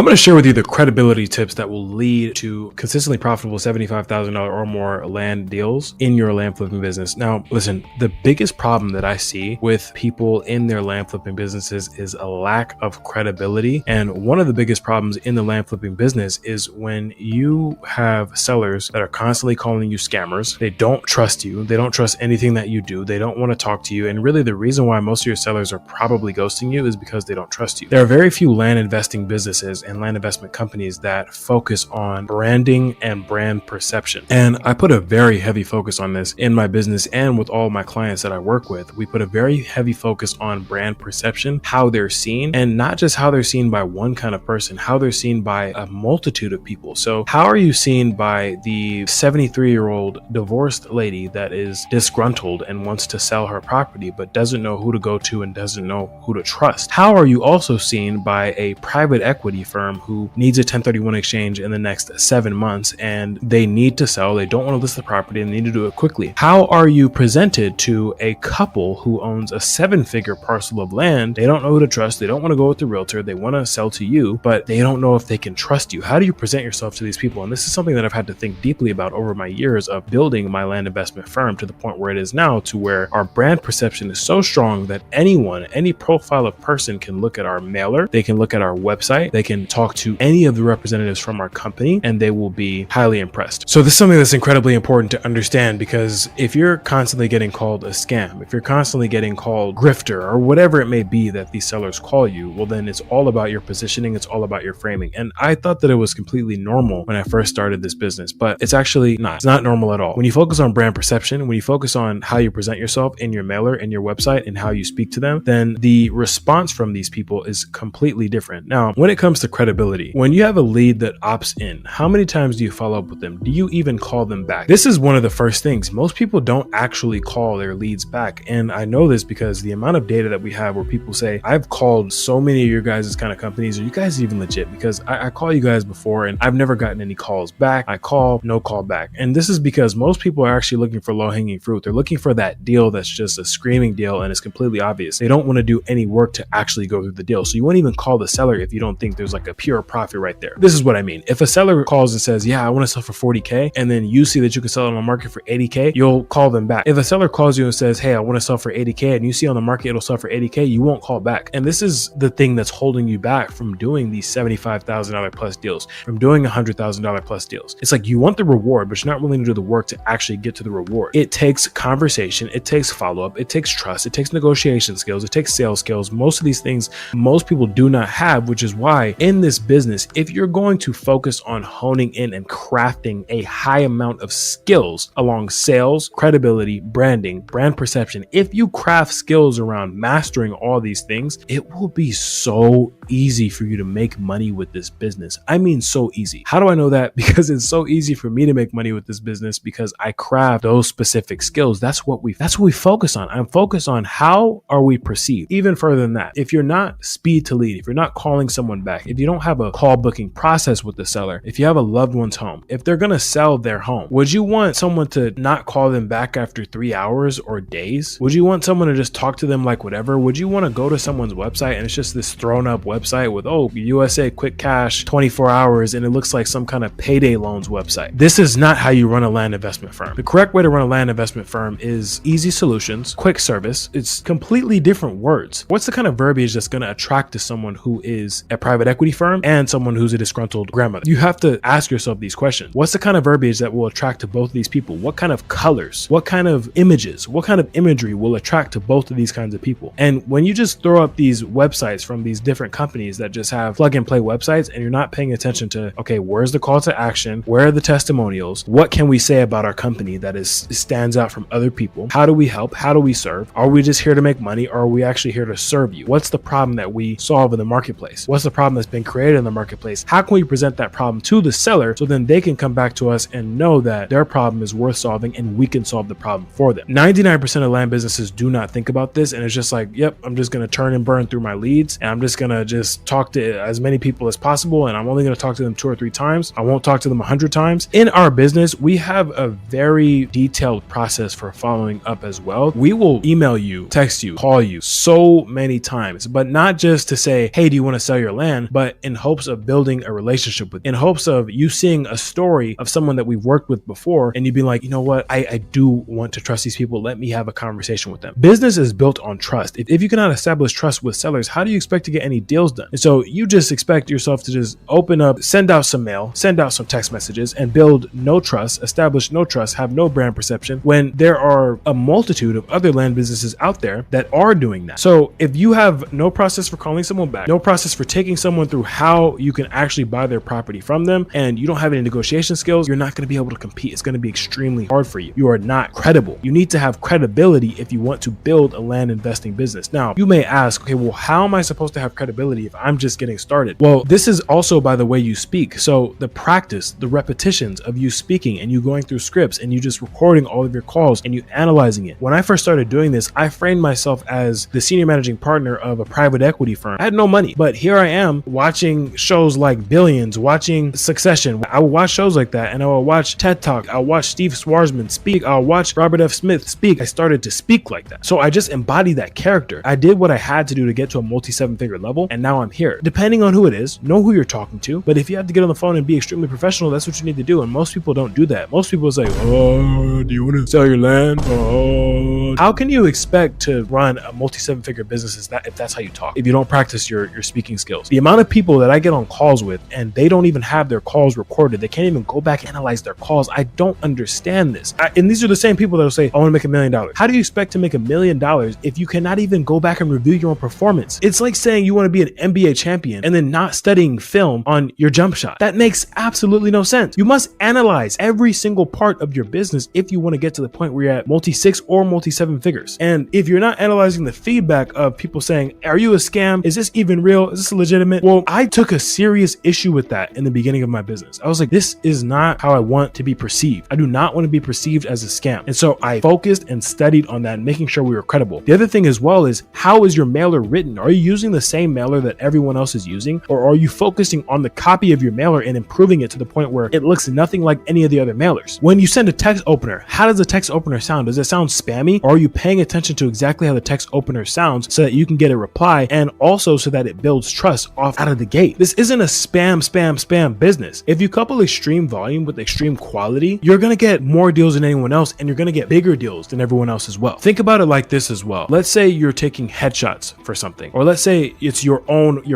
I'm going to share with you the credibility tips that will lead to consistently profitable $75,000 or more land deals in your land flipping business. Now, listen, the biggest problem that I see with people in their land flipping businesses is a lack of credibility. And one of the biggest problems in the land flipping business is when you have sellers that are constantly calling you scammers. They don't trust you. They don't trust anything that you do. They don't want to talk to you. And really the reason why most of your sellers are probably ghosting you is because they don't trust you. There are very few land investing businesses and land investment companies that focus on branding and brand perception. And I put a very heavy focus on this in my business and with all my clients that I work with. We put a very heavy focus on brand perception, how they're seen, and not just how they're seen by one kind of person, how they're seen by a multitude of people. So how are you seen by the 73-year-old divorced lady that is disgruntled and wants to sell her property but doesn't know who to go to and doesn't know who to trust? How are you also seen by a private equity firm who needs a 1031 exchange in the next 7 months and they need to sell, they don't want to list the property and they need to do it quickly? How are you presented to a couple who owns a 7-figure parcel of land? They don't know who to trust, they don't want to go with the realtor, they want to sell to you, but they don't know if they can trust you. How do you present yourself to these people? And this is something that I've had to think deeply about over my years of building my land investment firm to the point where it is now, to where our brand perception is so strong that anyone, any profile of person can look at our mailer, they can look at our website, they can talk to any of the representatives from our company, and they will be highly impressed. So this is something that's incredibly important to understand, because if you're constantly getting called a scam, if you're constantly getting called grifter or whatever it may be that these sellers call you, well then it's all about your positioning, it's all about your framing. And I thought that it was completely normal when I first started this business, but it's actually not. It's not normal at all. When you focus on brand perception, when you focus on how you present yourself in your mailer, in your website, and how you speak to them, then the response from these people is completely different. Now, when it comes to credibility, when you have a lead that opts in, how many times do you follow up with them? Do you even call them back? This is one of the first things. Most people don't actually call their leads back. And I know this because the amount of data that we have where people say, I've called so many of your guys' kind of companies, are you guys even legit? Because I call you guys before and I've never gotten any calls back. I call, no call back. And this is because most people are actually looking for low-hanging fruit. They're looking for that deal that's just a screaming deal and it's completely obvious. They don't want to do any work to actually go through the deal. So you won't even call the seller if you don't think there's like a pure profit right there. This is what I mean. If a seller calls and says, yeah, I want to sell for 40K, and then you see that you can sell it on the market for 80K, you'll call them back. If a seller calls you and says, hey, I want to sell for 80K, and you see on the market it'll sell for 80K, you won't call back. And this is the thing that's holding you back from doing these $75,000 plus deals, from doing $100,000 plus deals. It's like you want the reward, but you're not willing to do the work to actually get to the reward. It takes conversation, it takes follow-up, it takes trust, it takes negotiation skills, it takes sales skills. Most of these things most people do not have, which is why in this business, if you're going to focus on honing in and crafting a high amount of skills along sales, credibility, branding, brand perception, if you craft skills around mastering all these things, it will be so easy for you to make money with this business. I mean, so easy. How do I know that? Because it's so easy for me to make money with this business because I craft those specific skills. That's what we focus on. I'm focused on how are we perceived. Even further than that, if you're not speed to lead, if you're not calling someone back, if you don't have a call booking process with the seller, if you have a loved one's home, if they're going to sell their home, would you want someone to not call them back after 3 hours or days? Would you want someone to just talk to them like whatever? Would you want to go to someone's website and it's just this thrown up website with, oh, USA quick cash, 24 hours, and it looks like some kind of payday loans website? This is not how you run a land investment firm. The correct way to run a land investment firm is easy solutions, quick service. It's completely different words. What's the kind of verbiage that's going to attract to someone who is a private equity firm and someone who's a disgruntled grandmother? You have to ask yourself these questions. What's the kind of verbiage that will attract to both of these people? What kind of colors? What kind of images? What kind of imagery will attract to both of these kinds of people? And when you just throw up these websites from these different companies that just have plug and play websites and you're not paying attention to, okay, where's the call to action? Where are the testimonials? What can we say about our company that stands out from other people? How do we help? How do we serve? Are we just here to make money or are we actually here to serve you? What's the problem that we solve in the marketplace? What's the problem that's been created in the marketplace? How can we present that problem to the seller so then they can come back to us and know that their problem is worth solving and we can solve the problem for them? 99% of land businesses do not think about this, and it's just like, yep, I'm just going to turn and burn through my leads and I'm just going to just talk to as many people as possible and I'm only going to talk to them 2 or 3 times. I won't talk to them 100 times. In our business, we have a very detailed process for following up as well. We will email you, text you, call you so many times, but not just to say, hey, do you want to sell your land? But but in hopes of building a relationship with, in hopes of you seeing a story of someone that we've worked with before, and you'd be like, you know what, I do want to trust these people. Let me have a conversation with them. Business is built on trust. If you cannot establish trust with sellers, how do you expect to get any deals done? And so you just expect yourself to just open up, send out some mail, send out some text messages, and build no trust, establish no trust, have no brand perception, when there are a multitude of other land businesses out there that are doing that. So if you have no process for calling someone back, no process for taking someone through how you can actually buy their property from them, and you don't have any negotiation skills, you're not going to be able to compete. It's going to be extremely hard for you. You are not credible. You need to have credibility if you want to build a land investing business. Now, you may ask, okay, well, how am I supposed to have credibility if I'm just getting started? Well, this is also by the way you speak. So the practice, the repetitions of you speaking and you going through scripts and you just recording all of your calls and you analyzing it. When I first started doing this, I framed myself as the senior managing partner of a private equity firm. I had no money, but here I am watching shows like Billions, watching Succession. I would watch shows like that, and I would watch TED Talk. I'll watch Steve Schwarzman speak. I'll watch Robert F. Smith speak. I started to speak like that. So I just embodied that character. I did what I had to do to get to a multi-7-figure level, and now I'm here. Depending on who it is, know who you're talking to, but if you have to get on the phone and be extremely professional, that's what you need to do, and most people don't do that. Most people say, oh, do you want to sell your land? Oh. How can you expect to run a multi-7-figure business if that's how you talk, if you don't practice your speaking skills? The amount of people that I get on calls with, and they don't even have their calls recorded, they can't even go back and analyze their calls. I don't understand this. And these are the same people that will say, I want to make $1 million. How do you expect to make $1 million if you cannot even go back and review your own performance? It's like saying you want to be an NBA champion and then not studying film on your jump shot. That makes absolutely no sense. You must analyze every single part of your business if you want to get to the point where you're at multi-6 or multi-7 figures. And if you're not analyzing the feedback of people saying, are you a scam? Is this even real? Is this legitimate? Well, I took a serious issue with that in the beginning of my business. I was like, this is not how I want to be perceived. I do not want to be perceived as a scam. And so I focused and studied on that, making sure we were credible. The other thing as well is, how is your mailer written? Are you using the same mailer that everyone else is using? Or are you focusing on the copy of your mailer and improving it to the point where it looks nothing like any of the other mailers? When you send a text opener, how does the text opener sound? Does it sound spammy? Or are you paying attention to exactly how the text opener sounds so that you can get a reply, and also so that it builds trust off out of the gate? This isn't a spam business. If you couple extreme volume with extreme quality, you're going to get more deals than anyone else, and you're going to get bigger deals than everyone else as well. Think about it like this as well. Let's say you're taking headshots for something, or let's say it's your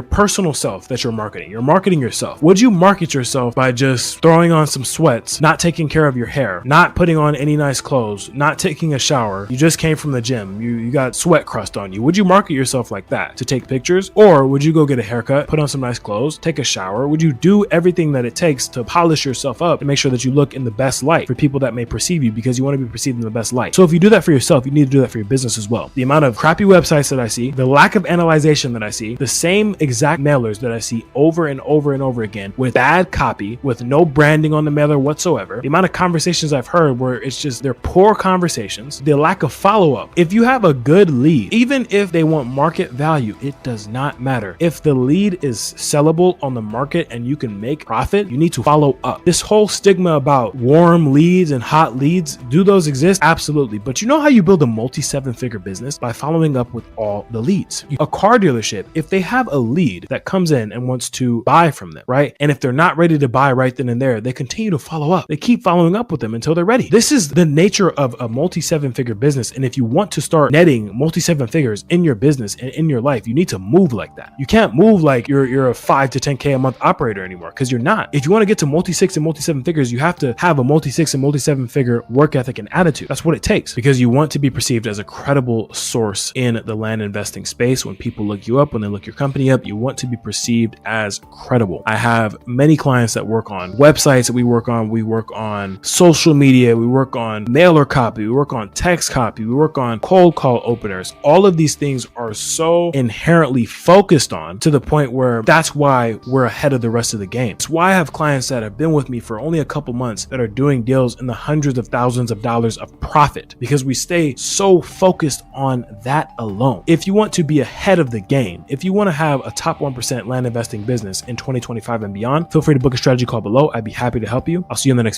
personal self that you're marketing. You're marketing yourself. Would you market yourself by just throwing on some sweats, not taking care of your hair, not putting on any nice clothes, not taking a shower? You just came from the gym. You got sweat crust on you. Would you market yourself like that to take pictures? Or would you go get a haircut, put on some nice clothes, take a shower? Would you do everything that it takes to polish yourself up and make sure that you look in the best light for people that may perceive you, because you want to be perceived in the best light? So if you do that for yourself, you need to do that for your business as well. The amount of crappy websites that I see, the lack of analyzation that I see, the same exact mailers that I see over and over and over again with bad copy, with no branding on the mailer whatsoever, the amount of conversations I've heard where it's just, they're poor conversations, the lack of follow-up. If you have a good lead, even if they want market value, it does not matter. If the lead is sellable on the market and you can make profit, you need to follow up. This whole stigma about warm leads and hot leads, do those exist? Absolutely. But you know how you build a multi-7-figure business? By following up with all the leads. A car dealership, if they have a lead that comes in and wants to buy from them, right? And if they're not ready to buy right then and there, they continue to follow up. They keep following up with them until they're ready. This is the nature of a multi-7-figure business. And if you want to start netting multi-7 figures in your business and in your life, you need to move like that. You can't move like you're a 5 to 10K a month operator anymore, because you're not. If you want to get to multi-6 and multi-7 figures, you have to have a multi-6 and multi-7 figure work ethic and attitude. That's what it takes, because you want to be perceived as a credible source in the land investing space. When people look you up, when they look your company up, you want to be perceived as credible. I have many clients that work on websites that we work on social media, we work on mailer copy, we work on text copy, we work on cold call openers. All of these things are so inherently focused on, to the point where that's why we're ahead of the rest of the game. It's why I have clients that have been with me for only a couple months that are doing deals in the hundreds of thousands of dollars of profit, because we stay so focused on that alone. If you want to be ahead of the game, if you want to have a top 1% land investing business in 2025 and beyond, feel free to book a strategy call below. I'd be happy to help you. I'll see you in the next video.